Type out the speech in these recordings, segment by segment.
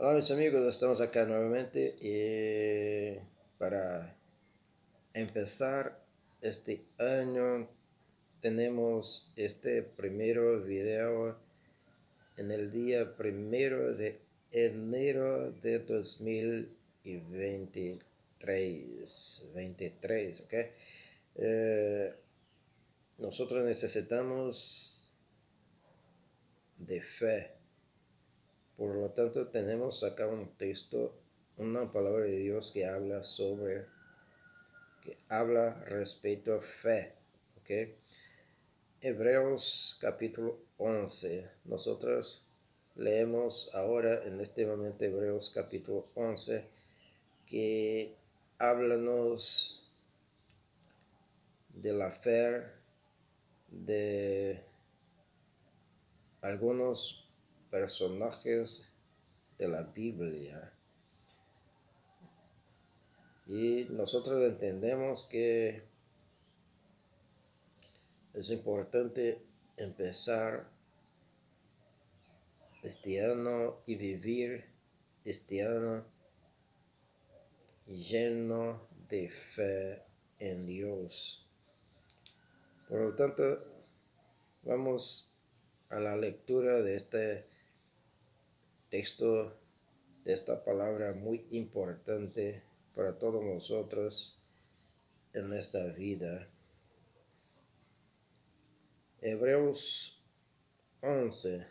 Hola mis amigos, estamos acá nuevamente para empezar este año. Tenemos este primer video en el día 1 de enero de 2023, ¿ok? Eh, Nosotros necesitamos de fe. Por lo tanto, tenemos acá un texto, una palabra de Dios que habla respecto a fe, ¿ok? Hebreos capítulo 11. Nosotros leemos ahora en este momento Hebreos capítulo 11 que háblanos de la fe de algunos personajes de la Biblia. Y nosotros entendemos que es importante empezar este año y vivir este año lleno de fe en Dios. Por lo tanto, vamos a la lectura de este texto, de esta palabra muy importante para todos nosotros en esta vida. Hebreos 11.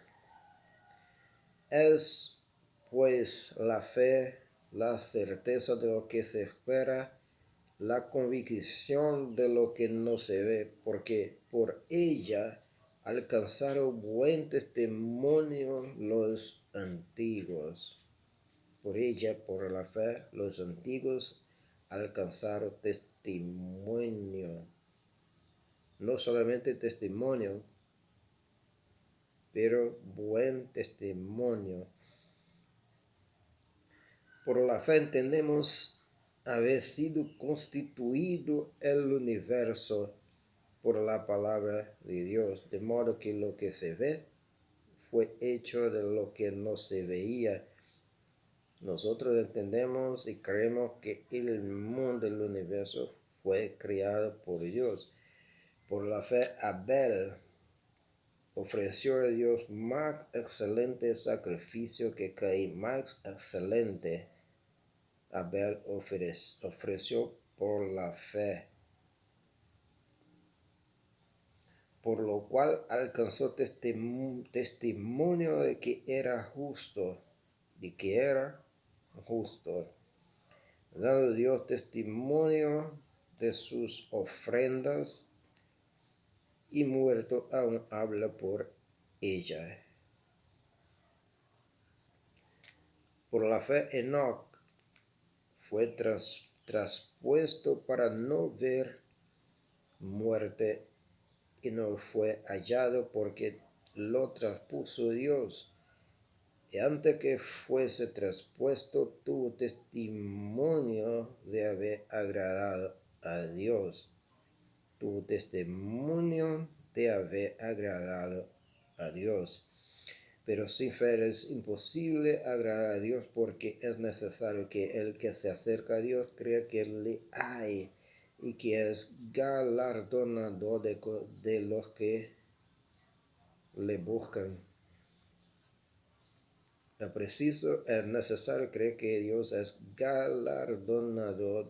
Es pues la fe, la certeza de lo que se espera, la convicción de lo que no se ve, porque por ella alcanzaron buen testimonio los antiguos. Por ella, por la fe, los antiguos alcanzaron testimonio. No solamente testimonio, pero buen testimonio. Por la fe entendemos haber sido constituido el universo por la palabra de Dios, de modo que lo que se ve fue hecho de lo que no se veía. Nosotros entendemos y creemos que el mundo, el universo, fue creado por Dios. Por la fe, Abel ofreció a Dios más excelente sacrificio que Caín, más excelente. Abel ofreció por la fe, por lo cual alcanzó testimonio de que era justo, dando Dios testimonio de sus ofrendas y muerto aún habla por ella. Por la fe Enoc fue traspuesto para no ver muerte y no fue hallado porque lo traspuso Dios. Y antes que fuese traspuesto tuvo testimonio de haber agradado a Dios. Tuvo testimonio de haber agradado a Dios. Pero sin fe es imposible agradar a Dios, porque es necesario que el que se acerca a Dios crea que le hay y que es galardonador de los que le buscan. Es necesario creer que Dios es galardonador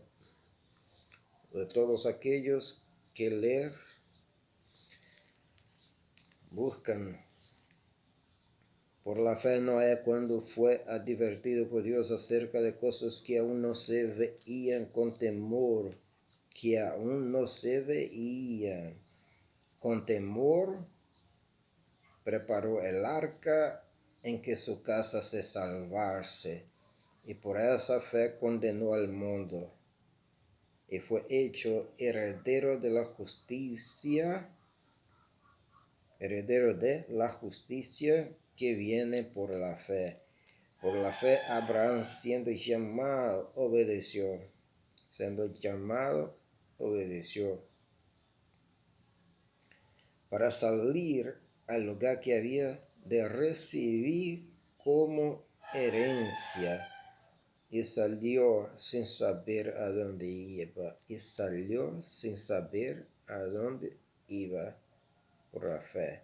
de todos aquellos que le buscan. Por la fe Noé, cuando fue advertido por Dios acerca de cosas que aún no se veían con temor, preparó el arca en que su casa se salvase, y por esa fe condenó al mundo, y fue hecho heredero de la justicia que viene por la fe. Por la fe Abraham, siendo llamado, obedeció. Para salir al lugar que había de recibir como herencia y salió sin saber a dónde iba. Y salió sin saber a dónde iba por la fe.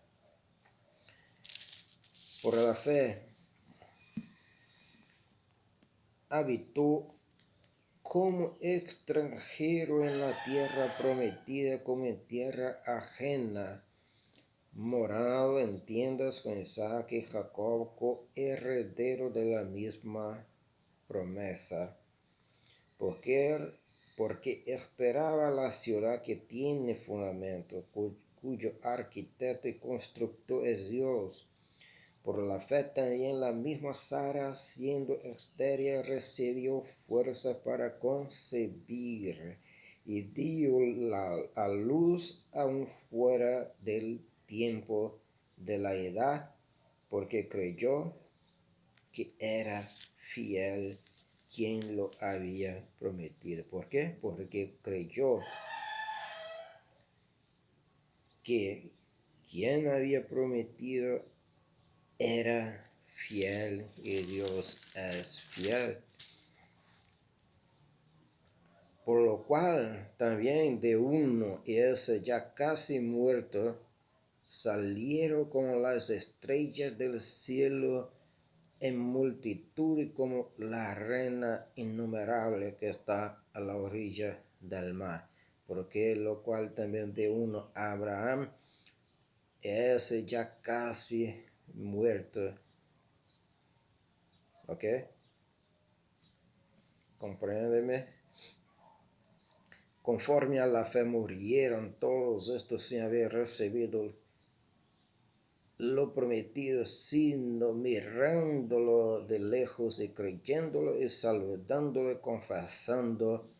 Por la fe habitó como extranjero en la tierra prometida, como en tierra ajena, morado en tiendas con Isaac y Jacob, coheredero de la misma promesa, porque esperaba la ciudad que tiene fundamento, cuyo arquitecto y constructor es Dios. Por la fe también la misma Sara, siendo estéril, recibió fuerza para concebir y dio a luz aún fuera del tiempo de la edad, porque creyó que era fiel quien lo había prometido. ¿Por qué? Porque creyó que quien había prometido era fiel y Dios es fiel. Por lo cual también de uno, y ese ya casi muerto, salieron como las estrellas del cielo en multitud y como la arena innumerable que está a la orilla del mar. Porque lo cual también de uno, Abraham, ese ya casi muerto. ¿Ok? ¿Compréndeme? Conforme a la fe murieron todos estos sin haber recibido lo prometido, sino mirándolo de lejos y creyéndolo y saludándolo y confesando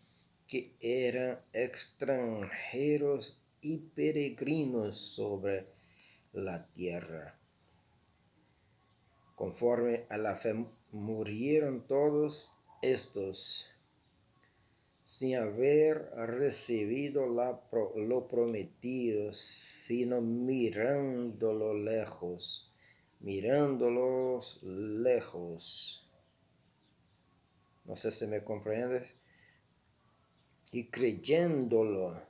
que eran extranjeros y peregrinos sobre la tierra. Conforme a la fe murieron todos estos sin haber recibido lo prometido, sino mirándolos lejos. No sé si me comprendes. Y creyéndolo,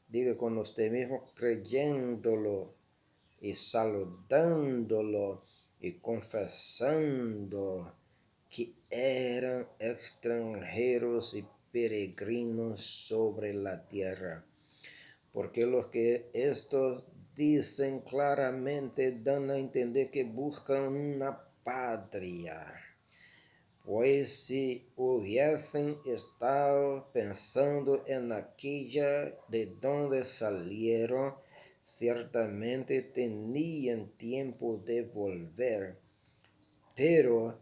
diga con usted mismo, creyéndolo y saludándolo y confesando que eran extranjeros y peregrinos sobre la tierra. Porque los que estos dicen claramente dan a entender que buscan una patria. Pues si hubiesen estado pensando en aquella de donde salieron, ciertamente tenían tiempo de volver, pero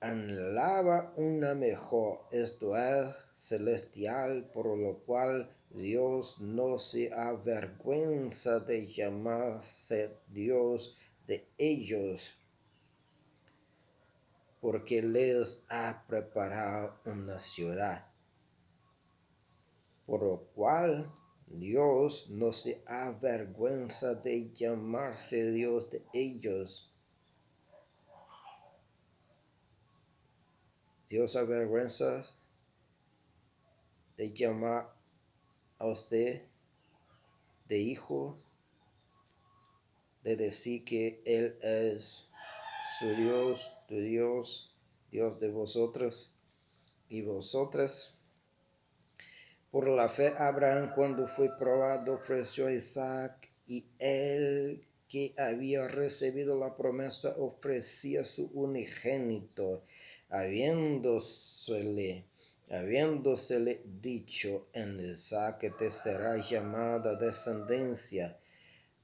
anhelaba una mejor, esto es, celestial, por lo cual Dios no se avergüenza de llamarse Dios de ellos, porque les ha preparado una ciudad. Por lo cual Dios no se avergüenza de llamarse Dios de ellos. Dios avergüenza de llamar a usted de hijo, de decir que Él es su Dios, tu Dios, Dios de vosotros y vosotras. Por la fe, Abraham, cuando fue probado, ofreció a Isaac, y él, que había recibido la promesa, ofrecía su unigénito, habiéndosele dicho: en Isaac te será llamada descendencia,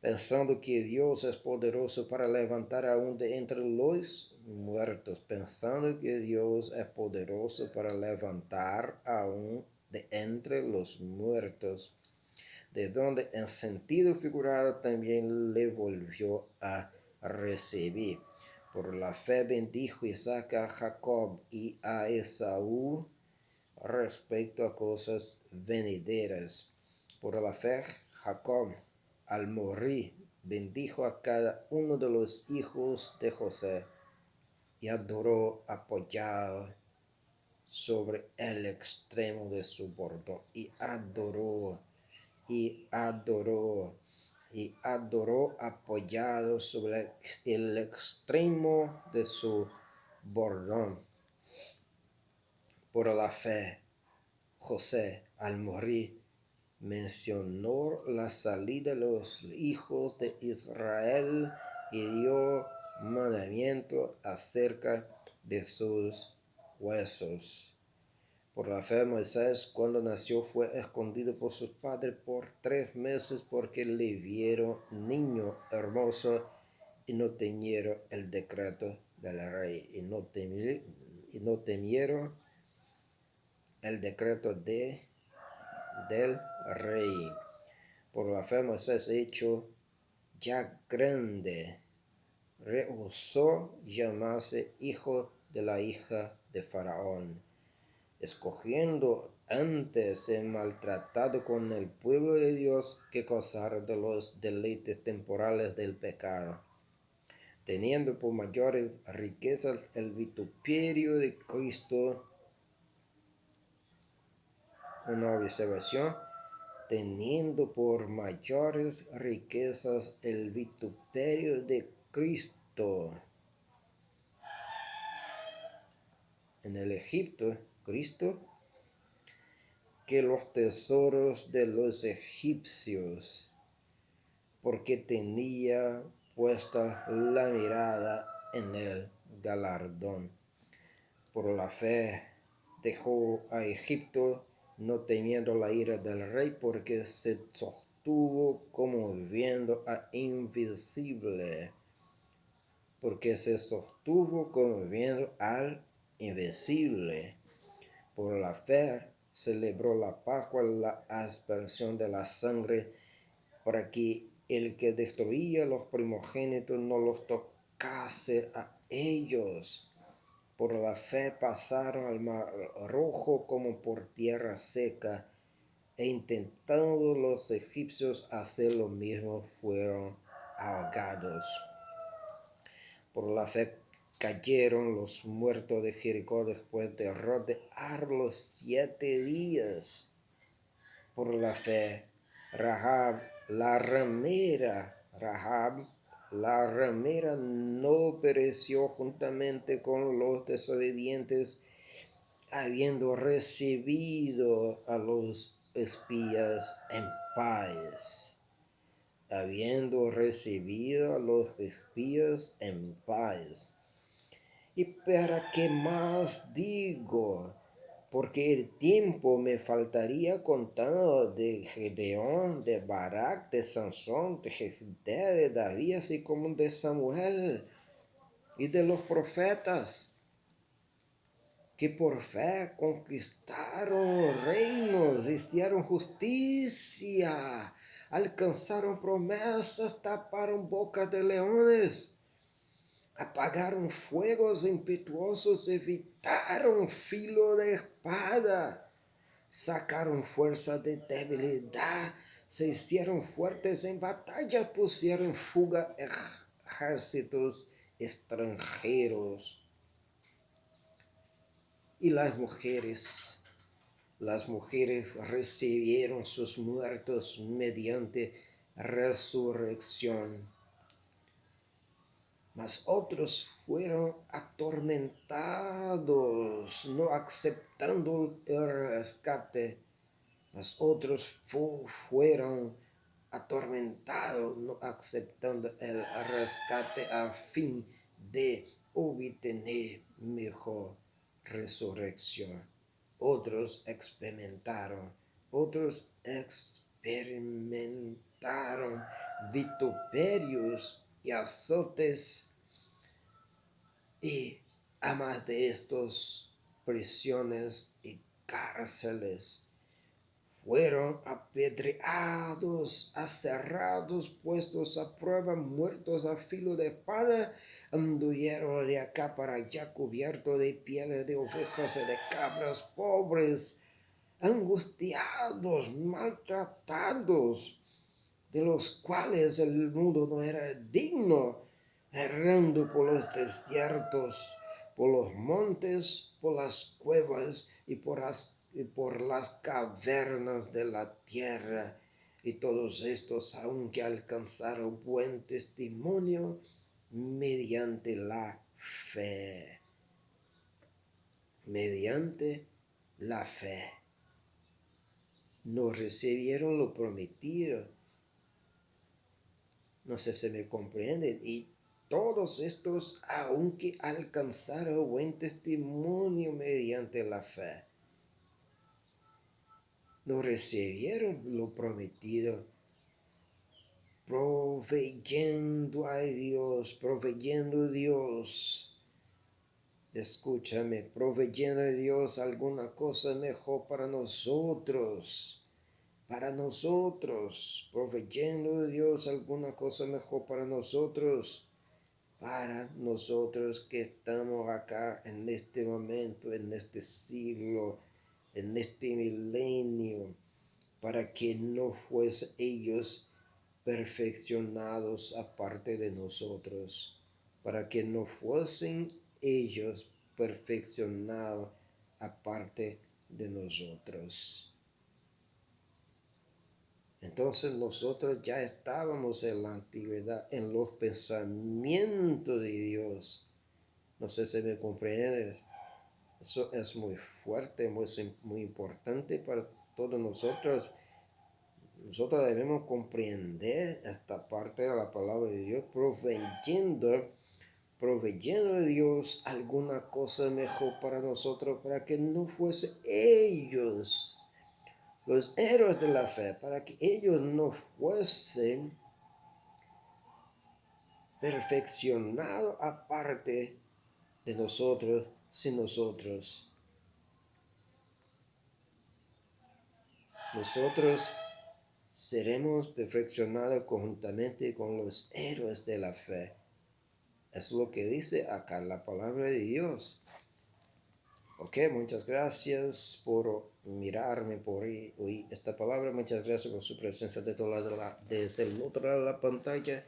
pensando que Dios es poderoso para levantar aún de entre los muertos, pensando que Dios es poderoso para levantar aún de entre los muertos, de donde en sentido figurado también le volvió a recibir. Por la fe bendijo Isaac a Jacob y a Esaú respecto a cosas venideras. Por la fe Jacob, al morir, bendijo a cada uno de los hijos de José y adoró apoyado sobre el extremo de su bordón y adoró apoyado sobre el extremo de su bordón. Por la fe, José, al morir, mencionó la salida de los hijos de Israel y dio mandamiento acerca de sus huesos. Por la fe, Moisés, cuando nació, fue escondido por sus padres por 3 meses porque le vieron niño hermoso y no temieron el decreto del rey. Y no temieron el decreto del rey. Por la fe, Moisés, hecho ya grande, rehusó llamarse hijo de la hija de Faraón, escogiendo antes ser maltratado con el pueblo de Dios que gozar de los deleites temporales del pecado, teniendo por mayores riquezas el vituperio de Cristo. Una observación: teniendo por mayores riquezas el vituperio de Cristo. En el Egipto, Cristo, que los tesoros de los egipcios, porque tenía puesta la mirada en el galardón. Por la fe dejó a Egipto, no temiendo la ira del rey, porque se sostuvo como viendo a invisible. Al invisible. Por la fe celebró la Pascua, la aspersión de la sangre, para que el que destruía los primogénitos no los tocase a ellos. Por la fe pasaron al mar rojo como por tierra seca, e intentando los egipcios hacer lo mismo, fueron ahogados. Por la fe cayeron los muertos de Jericó después de rodearlos 7 días. Por la fe, Rahab la ramera no pereció juntamente con los desobedientes, habiendo recibido a los espías en paz. ¿Y para qué más digo? Porque el tiempo me faltaría contando de Gedeón, de Barak, de Sansón, de Jefté, de David, así como de Samuel y de los profetas, que por fe conquistaron reinos, hicieron justicia, alcanzaron promesas, taparon bocas de leones, apagaron fuegos impetuosos, evitaron filo de espada, sacaron fuerza de debilidad, se hicieron fuertes en batallas, pusieron en fuga ejércitos extranjeros. Y las mujeres recibieron sus muertos mediante resurrección. Mas otros fueron atormentados, no aceptando el rescate. Mas otros fueron atormentados, no aceptando el rescate, a fin de obtener mejor resurrección. Otros experimentaron vituperios y azotes, y a más de estos, prisiones y cárceles. Fueron apedreados, aserrados, puestos a prueba, muertos a filo de espada, andujeron de acá para allá cubiertos de pieles de ovejas y de cabras, pobres, angustiados, maltratados, de los cuales el mundo no era digno, errando por los desiertos, por los montes, por las cuevas y por las cavernas de la tierra. Y todos estos, aunque alcanzaron buen testimonio mediante la fe. Mediante la fe. No recibieron lo prometido. No sé si me comprenden. Y todos estos, aunque alcanzaron buen testimonio mediante la fe, no recibieron lo prometido, proveyendo a Dios, proveyendo a Dios. Escúchame, proveyendo a Dios alguna cosa mejor para nosotros, proveyendo a Dios alguna cosa mejor para nosotros que estamos acá en este momento, en este siglo, en este milenio, para que no fuesen ellos perfeccionados aparte de nosotros, para que no fuesen ellos perfeccionados aparte de nosotros. Entonces nosotros ya estábamos en la antigüedad, en los pensamientos de Dios. No sé si me comprendes. Eso es muy fuerte, muy importante para todos nosotros. Nosotros debemos comprender esta parte de la palabra de Dios, proveyendo a Dios alguna cosa mejor para nosotros, para que no fuese ellos los héroes de la fe, para que ellos no fuesen perfeccionados aparte de nosotros, sin nosotros. Nosotros seremos perfeccionados conjuntamente con los héroes de la fe. Es lo que dice acá la palabra de Dios. Ok, muchas gracias por mirarme, por oír esta palabra. Muchas gracias por su presencia desde el otro lado de la pantalla.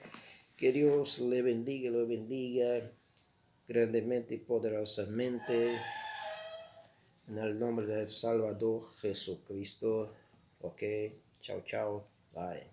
Que Dios le bendiga, lo bendiga grandemente y poderosamente. En el nombre del Salvador Jesucristo. Ok, chao, chao, bye.